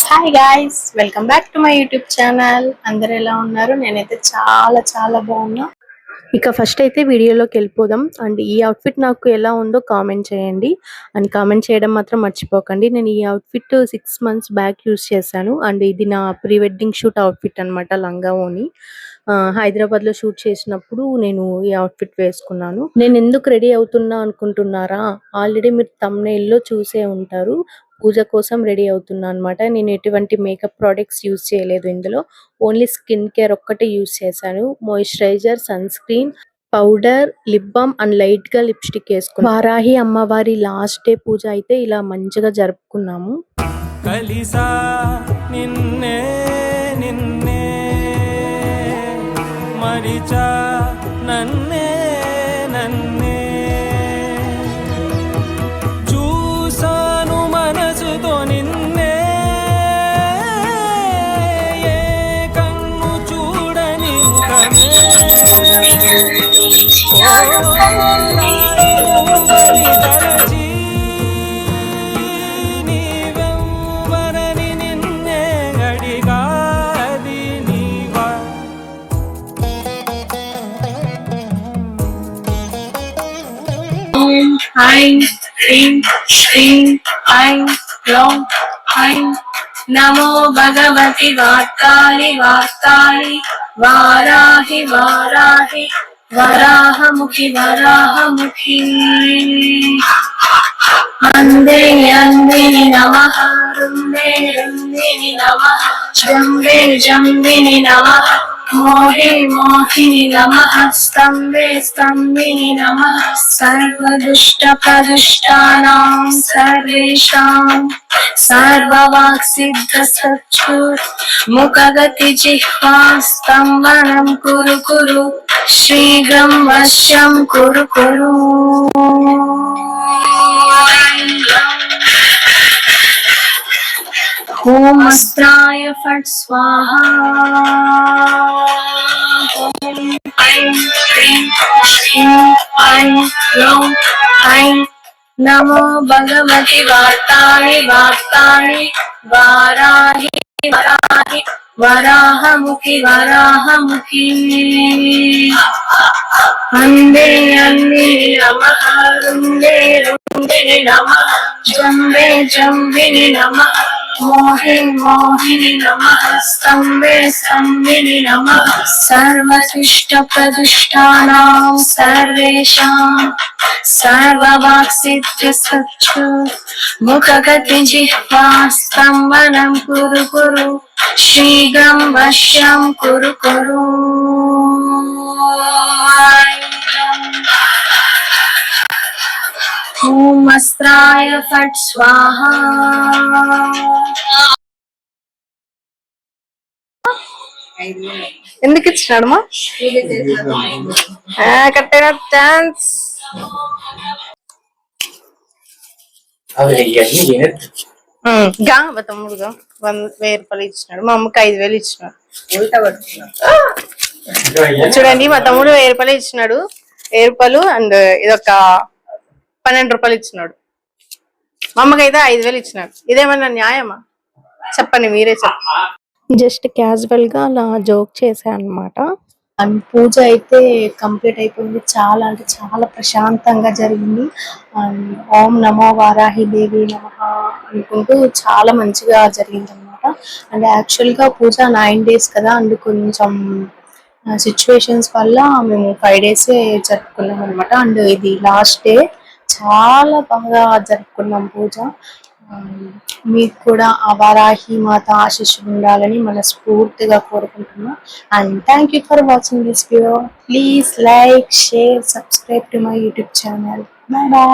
Hi guys, welcome back to my YouTube channel. అందరు ఎలా ఉన్నారు? నేనైతే చాలా చాలా బాగున్నా. ఇక ఫస్ట్ అయితే వీడియోలోకి వెళ్ళిపోదాం. అండ్ ఈ అవుట్ఫిట్ నాకు ఎలా ఉందో కామెంట్ చేయండి. అండ్ కామెంట్ చేయడం మాత్రం మర్చిపోకండి. నేను ఈ అవుట్ఫిట్ 6 months బ్యాక్ యూస్ చేశాను. అండ్ ఇది నా ప్రీ వెడ్డింగ్ షూట్ అవుట్ఫిట్ అనమాట, లంగా ఓని. హైదరాబాద్ లో షూట్ చేసినప్పుడు నేను ఈ అవుట్ఫిట్ వేసుకున్నాను. నేను ఎందుకు రెడీ అవుతున్నా అనుకుంటున్నారా? ఆల్రెడీ మీరు thumbnail లో చూసే ఉంటారు. పూజ కోసం రెడీ అవుతున్నా అనమాట. నేను ఎటువంటి మేకప్ ప్రొడక్ట్స్ యూజ్ చేయలేదు. ఇందులో ఓన్లీ స్కిన్ కేర్ ఒక్కటే యూజ్ చేశాను. Moisturiser, sun screen, powder, lip balm and light గా లిప్స్టిక్ వేసుకున్నాను. వారాహి అమ్మవారి లాస్ట్ డే పూజ అయితే ఇలా మంచిగా జరుపుకున్నాము. కలిసా నిన్నే నిన్నే మరిచా నన్నే నన్నే చూసాను మనసుతో నిన్నే ఏ కన్ను చూడని ముఖమే తరచి నీవెవ్వరని నిన్నే అడిగాది నీవా. ఐం హ్రీం శ్రీం ఐం క్లౌం ఐం నమో భగవతి వార్తాళి వార్తాళి వారాహి వారాహి వరాహముఖి వరాహముఖి. అందే అందిని నమః రుందే రుందిని నమః జంబే జంబిని నమః మోహే మోహిని నమః స్తంభే స్తంభిని నమః సర్వదుష్ట ప్రదుష్టానాం సర్వేషాం సర్వవాక్ సిద్ధ సచ్చూర్ ముఖగతి జిహ్వా స్తంభనం కురు కురు శీఘ్రం వశ్యం కురు కురు. ఓం అస్త్రాయ ఫట్ స్వాహా. ఓం ఐం హ్రీం శ్రీం ఐం క్లౌం ఐం నమో భగవతి వార్తాళి వార్తాళి వారాహి వరాహి వరాహముఖి వరాహముఖి. అందే అందిని నమః రుందే రుందిని నమః జంబే జంబిని నమః మోహే మోహిని నమః స్తంభే స్తంభిని నమః సర్వశిష్ట ప్రతిష్టానాం సర్వేషాం సర్వవాక్ సిద్ధ సచ్చు ముఖగతి జిహ్వా స్తంభనం కురు కురు శీఘ్రం వశ్యం కురు కురు. ఓం అస్త్రాయ ఫట్ స్వాహా. ఎందుకు ఇచ్చినాడు మా కరెక్ట్ ఛాన్స్. తమ్ముడుగా 1000 రూపాయలు ఇచ్చినాడు, మా అమ్మకి 5000 ఇచ్చినాడు. చూడండి, మా తమ్ముడు 1000 రూపాయలు ఇచ్చినాడు. 1000 రూపాయలు అండ్ ఇదొక 12 రూపాయలు ఇచ్చినాడు. మా అమ్మకి అయితే 5000 ఇచ్చినాడు. ఇదేమన్నా న్యాయమా? చెప్పండి, మీరే చెప్పండి. జస్ట్ క్యాజువల్ గా అలా జోక్ చేశాను అనమాట. అండ్ పూజ అయితే కంప్లీట్ అయిపోయింది. చాలా అంటే చాలా ప్రశాంతంగా జరిగింది. అండ్ ఓం నమో వారాహి దేవి నమః అనుకుంటూ చాలా మంచిగా జరిగింది అనమాట. అండ్ యాక్చువల్ గా పూజ 9 days కదా, అండ్ కొంచెం సిచ్యువేషన్స్ వల్ల మేము 5 days జరుపుకున్నాం అనమాట. అండ్ ఇది లాస్ట్ డే. చాలా బాగా జరుపుకున్నాం పూజ. మీకు కూడా ఆ వారాహి మాత ఆశీస్సులు ఉండాలని మనస్ఫూర్తిగా కోరుకుంటున్నా. And thank you for watching this video. Please like, share, subscribe to my YouTube channel. Bye bye.